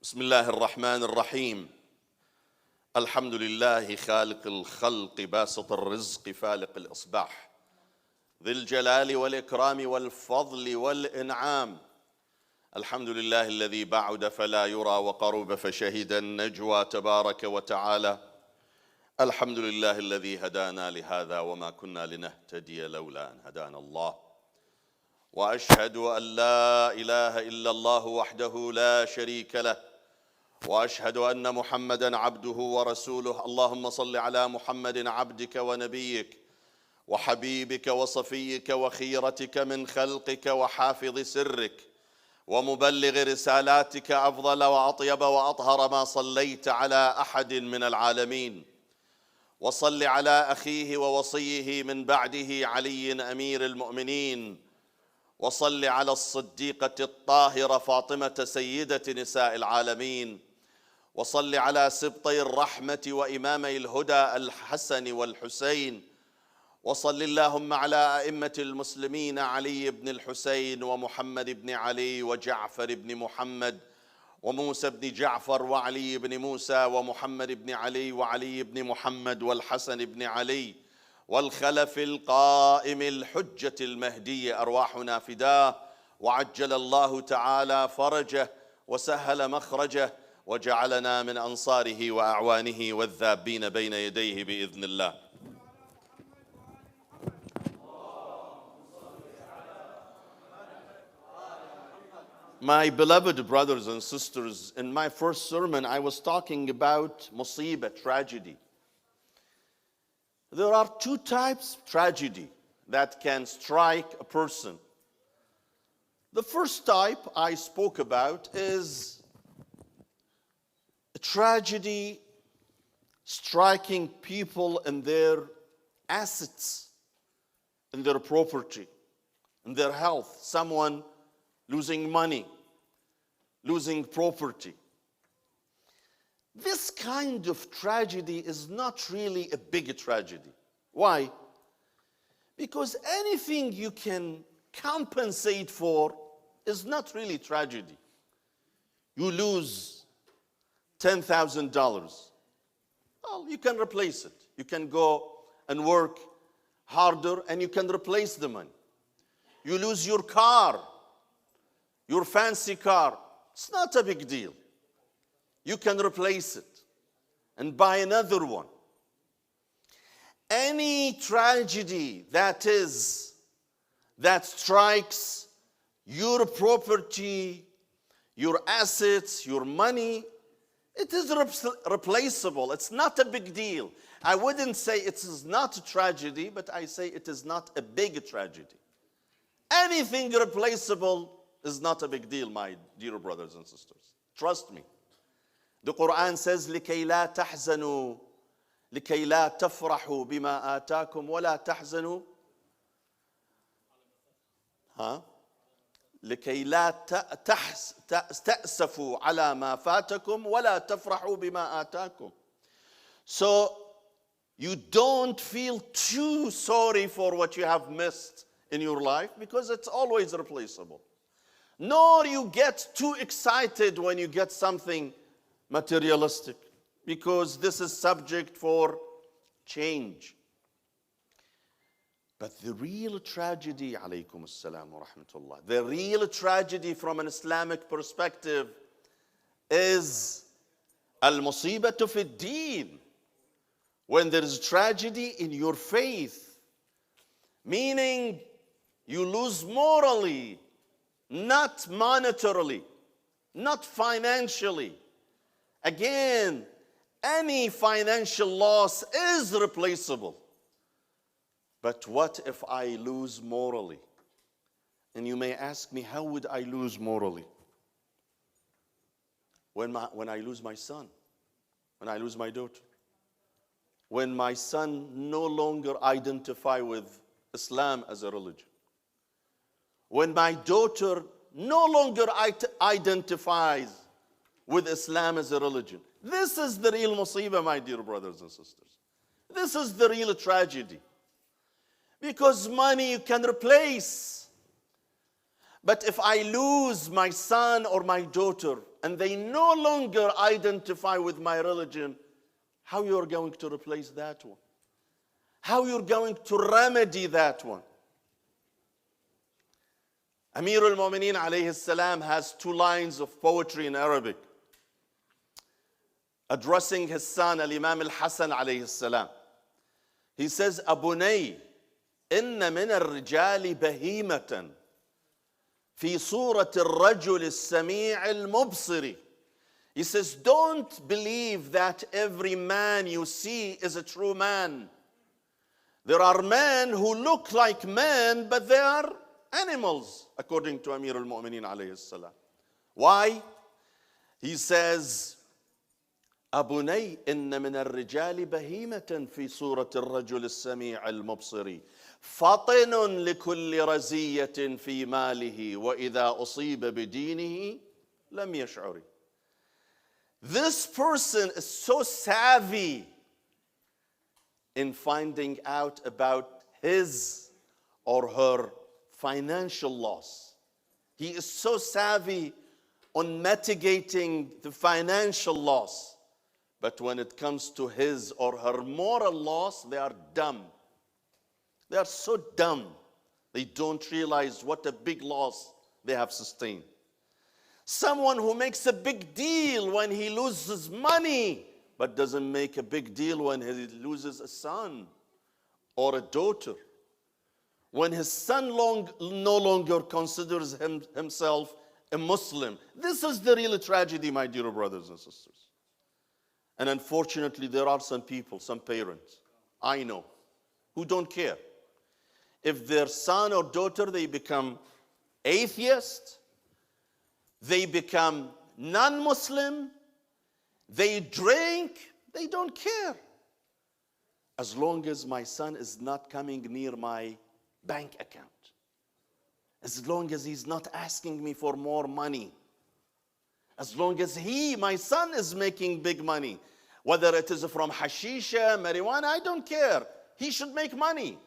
بسم الله الرحمن الرحيم. الحمد لله خالق الخلق باسط الرزق فالق الإصباح ذي الجلال والإكرام والفضل والإنعام. الحمد لله الذي بعد فلا يرى وقرب فشهد النجوى تبارك وتعالى. الحمد لله الذي هدانا لهذا وما كنا لنهتدي لولا أن هدانا الله. وأشهد أن لا إله إلا الله وحده لا شريك له، وأشهد أن محمدًا عبده ورسوله. اللهم صل على محمد عبدك ونبيك وحبيبك وصفيك وخيرتك من خلقك وحافظ سرك ومبلغ رسالاتك، أفضل وأطيب وأطهر ما صليت على أحد من العالمين. وصل على أخيه ووصيه من بعده علي أمير المؤمنين، وصل على الصديقة الطاهرة فاطمة سيدة نساء العالمين، وصل على سبطي الرحمة وإمامي الهدى الحسن والحسين، وصل اللهم على أئمة المسلمين علي بن الحسين ومحمد بن علي وجعفر بن محمد وموسى بن جعفر وعلي بن موسى ومحمد بن علي وعلي بن محمد والحسن بن علي والخلف القائم الحجة المهدي. أرواحنا فداه، وعجل الله تعالى فرجه وسهل مخرجه وجعلنا من أنصاره وأعوانه والذابين بين يديه بإذن الله. My beloved brothers and sisters, in my first sermon I was talking about musibah, tragedy. There are two types of tragedy that can strike a person. The first type I spoke about is a tragedy striking people in their assets, in their property, in their health. Someone losing money, losing property. This kind of tragedy is not really a big tragedy. Why? Because anything you can compensate for is not really tragedy. You lose $10,000. Well, you can replace it. You can go and work harder and you can replace the money. You lose your car, your fancy car. It's not a big deal. You can replace it and buy another one. Any tragedy that strikes your property, your assets, your money, it is replaceable. It's not a big deal. I wouldn't say it is not a tragedy, but I say it is not a big tragedy. Anything replaceable is not a big deal, my dear brothers and sisters. Trust me. The Quran says, لِكَيْ لَا تَحْزَنُوا لِكَيْ لَا تَفْرَحُوا بِمَا آتَاكُمْ وَلَا تَحْزَنُوا لكي لا تأسفوا على ما فاتكم ولا تفرحوا بما آتاكم. So you don't feel too sorry for what you have missed in your life because it's always replaceable. Nor you get too excited when you get something materialistic because this is subject for change. But the real tragedy, alaykum assalam wa rahmatullah, the real tragedy from an Islamic perspective is al-musibatu fi ad-din. When there is tragedy in your faith, meaning you lose morally, not monetarily, not financially. Again, any financial loss is replaceable. But what if I lose morally? And you may ask me, how would I lose morally? When I lose my son, when I lose my daughter, when my son no longer identifies with Islam as a religion, when my daughter no longer identifies with Islam as a religion. This is the real musibah, my dear brothers and sisters. This is the real tragedy. Because money you can replace. But if I lose my son or my daughter, and they no longer identify with my religion, how you're going to replace that one? How you're going to remedy that one? Amir al-Mu'mineen alayhi salam has 2 lines of poetry in Arabic addressing his son al-Imam al-Hassan alayhi salam. He says, Abunay, inna min al-rijali bahimatan fi surat al-rajul al-sami' al-mubsiri. He says, don't believe that every man you see is a true man. There are men who look like men, but they are animals, according to Amir al-Mu'mineen alayhi salam. Why? He says, أبني إن من الرجال بهيمة في صورة الرجل السميع المبصر فطن لكل رزية في ماله وإذا أصيب بدينه لم يشعر. This person is so savvy in finding out about his or her financial loss. He is so savvy on mitigating the financial loss. But when it comes to his or her moral loss, they are dumb. They are so dumb. They don't realize what a big loss they have sustained. Someone who makes a big deal when he loses money, but doesn't make a big deal when he loses a son or a daughter. When his son no longer considers himself a Muslim. This is the real tragedy, my dear brothers and sisters. And unfortunately, there are some people, some parents, I know, who don't care. If their son or daughter, they become atheist, they become non-Muslim, they drink, they don't care. As long as my son is not coming near my bank account, as long as he's not asking me for more money, as long as my son is making big money, whether it is from hashisha, marijuana, I don't care. He should make money.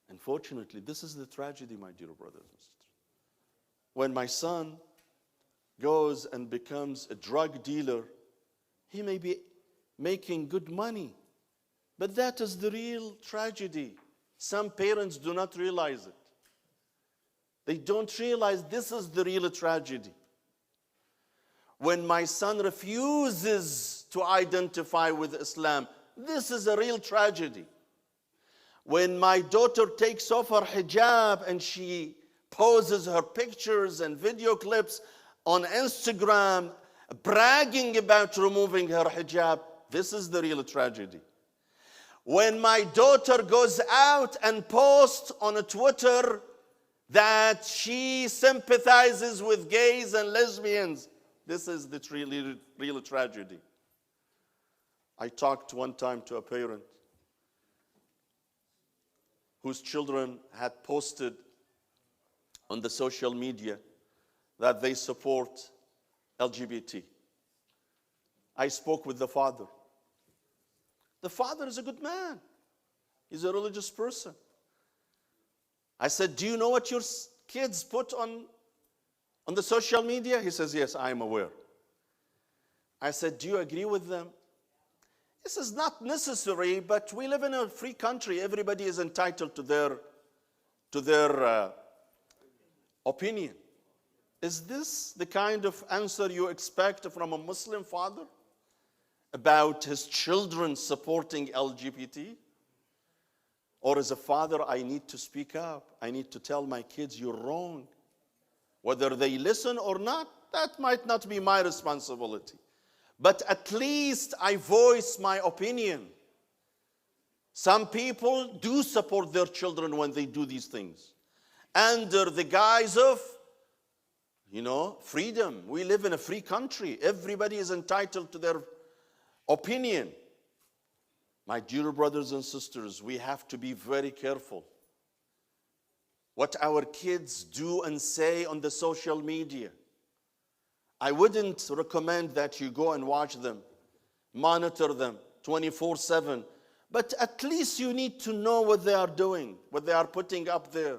Unfortunately, this is the tragedy, my dear brothers and sisters. When my son goes and becomes a drug dealer, he may be making good money. But that is the real tragedy. Some parents do not realize it. They don't realize this is the real tragedy. When my son refuses to identify with Islam, this is a real tragedy. When my daughter takes off her hijab and she poses her pictures and video clips on Instagram, bragging about removing her hijab, this is the real tragedy. When my daughter goes out and posts on Twitter that she sympathizes with gays and lesbians, this is the real tragedy. I talked one time to a parent whose children had posted on the social media that they support LGBT. I spoke with the father. The father is a good man. He's a religious person. I said, do you know what your kids put on the social media? He says, yes, I am aware. I said, do you agree with them? This is not necessary, but we live in a free country. Everybody is entitled to their opinion. Is this the kind of answer you expect from a Muslim father about his children supporting LGBT? Or as a father, I need to speak up. I need to tell my kids, you're wrong. Whether they listen or not, that might not be my responsibility. But at least I voice my opinion. Some people do support their children when they do these things, under the guise of, freedom. We live in a free country. Everybody is entitled to their opinion. My dear brothers and sisters, we have to be very careful what our kids do and say on the social media. I wouldn't recommend that you go and watch them, monitor them 24/7, but at least you need to know what they are doing, what they are putting up there,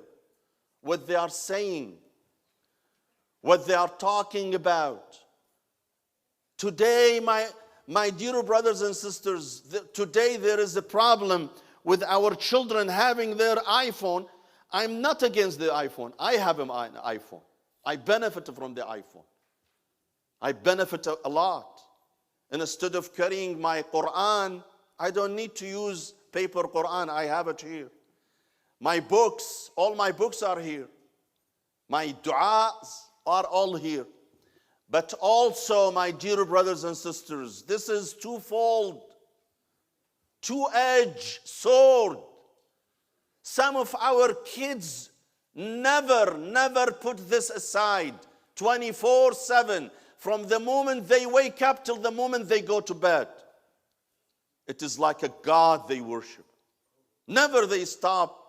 what they are saying. what they are talking about. Today, my dear brothers and sisters, today there is a problem with our children having their iPhone. I'm not against the iPhone. I have an iPhone. I benefit from the iPhone. I benefit a lot. And instead of carrying my Quran, I don't need to use paper Quran. I have it here. My books, all my books are here. My du'as are all here. But also, my dear brothers and sisters, this is twofold, two-edged sword. Some of our kids never put this aside 24/7, from the moment they wake up till the moment they go to bed. It is like a god they worship. Never they stop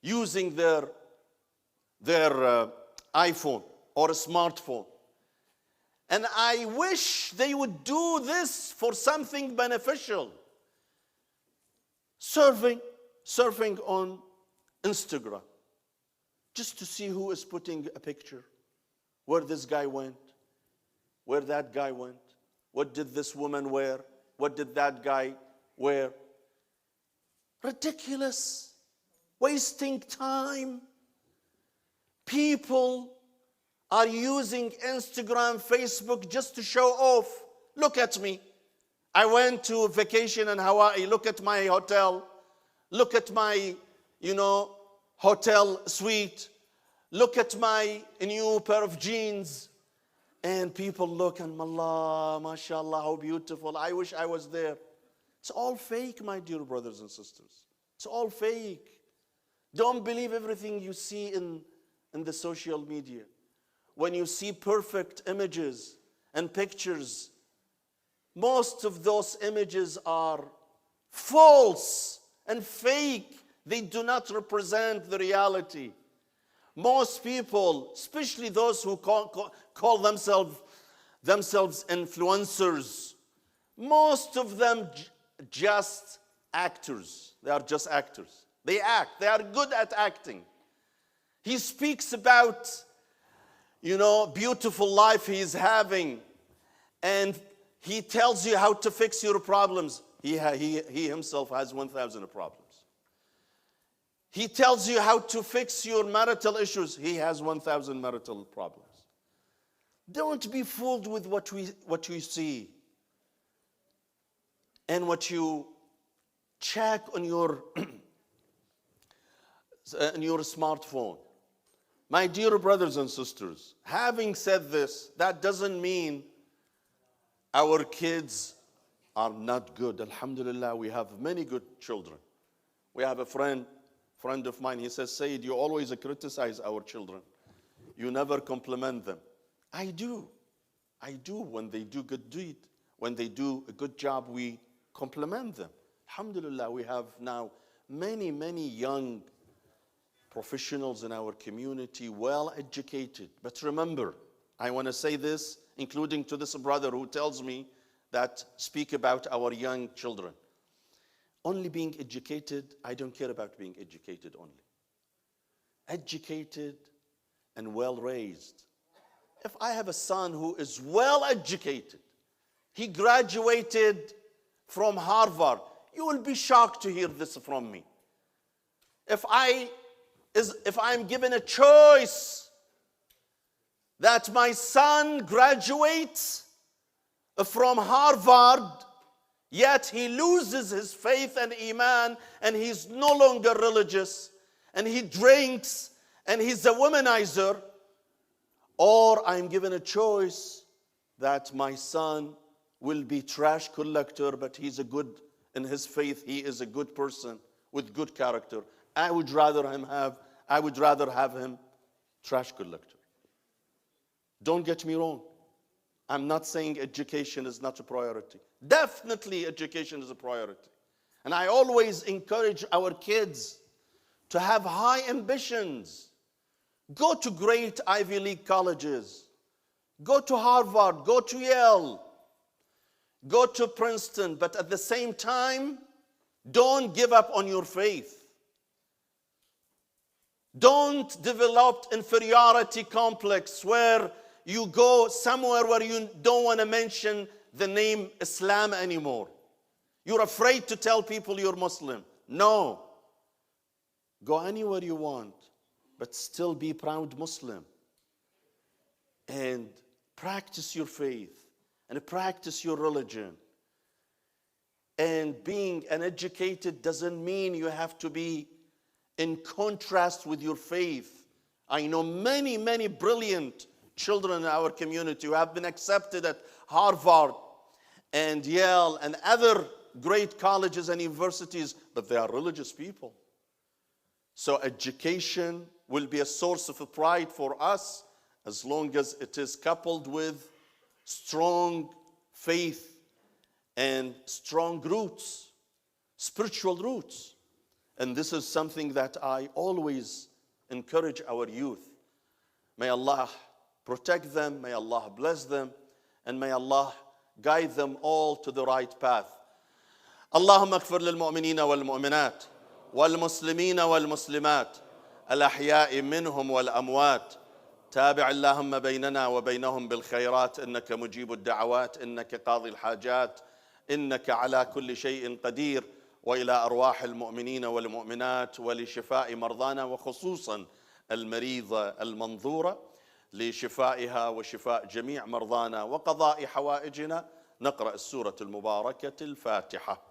using their iPhone or a smartphone. And I wish they would do this for something beneficial. Surfing on Instagram, just to see who is putting a picture, where this guy went, where that guy went, what did this woman wear, what did that guy wear. Ridiculous, wasting time. People are using Instagram, Facebook just to show off. Look at me. I went to vacation in Hawaii. Look at my hotel. Look at my, hotel suite. Look at my new pair of jeans. And people look and, Allah, mashallah, how beautiful. I wish I was there. It's all fake, my dear brothers and sisters. It's all fake. Don't believe everything you see in the social media. When you see perfect images and pictures, most of those images are false and fake. They do not represent the reality. Most people, especially those who call themselves influencers, most of them just actors. They are just actors. They act. They are good at acting. He speaks about beautiful life he is having, and he tells you how to fix your problems. He himself has 1,000 problems. He tells you how to fix your marital issues. He has 1,000 marital problems. Don't be fooled with what you see and what you check on your smartphone. My dear brothers and sisters, having said this, that doesn't mean our kids are not good. Alhamdulillah, we have many good children. We have a friend of mine, he says, Sayyid, you always criticize our children. You never compliment them. I do. When they do good deed, when they do a good job, we compliment them. Alhamdulillah, we have now many young professionals in our community, well educated. But remember, I want to say this, including to this brother who tells me that speak about our young children. Only being educated, I don't care about being educated only. Educated and well raised. If I have a son who is well educated, he graduated from Harvard, you will be shocked to hear this from me. If I'm given a choice that my son graduates from Harvard, yet he loses his faith and iman, and he's no longer religious, and he drinks, and he's a womanizer, or I'm given a choice that my son will be trash collector, but he's a good in his faith, he is a good person with good character. I would rather have him trash collector. Don't get me wrong. I'm not saying education is not a priority. Definitely education is a priority. And I always encourage our kids to have high ambitions. Go to great Ivy League colleges. Go to Harvard, go to Yale, go to Princeton, but at the same time, don't give up on your faith. Don't develop inferiority complex where you go somewhere where you don't want to mention the name Islam anymore. You're afraid to tell people you're Muslim. No. Go anywhere you want, but still be proud Muslim. And practice your faith and practice your religion. And being an educated doesn't mean you have to be in contrast with your faith. I know many, many brilliant children in our community who have been accepted at Harvard and Yale and other great colleges and universities, but they are religious people. So education will be a source of pride for us as long as it is coupled with strong faith and strong roots, spiritual roots. And this is something that I always encourage our youth. May Allah protect them, may Allah bless them, and may Allah guide them all to the right path. اللهم اغفر للمؤمنين والمؤمنات والمسلمين والمسلمات الأحياء منهم والأموات تابع اللهم بيننا وبينهم بالخيرات إنك مجيب الدعوات إنك قاضي الحاجات إنك على كل شيء قدير وإلى أرواح المؤمنين والمؤمنات ولشفاء مرضانا وخصوصا المريضة المنظورة لشفائها وشفاء جميع مرضانا وقضاء حوائجنا نقرأ السورة المباركة الفاتحة.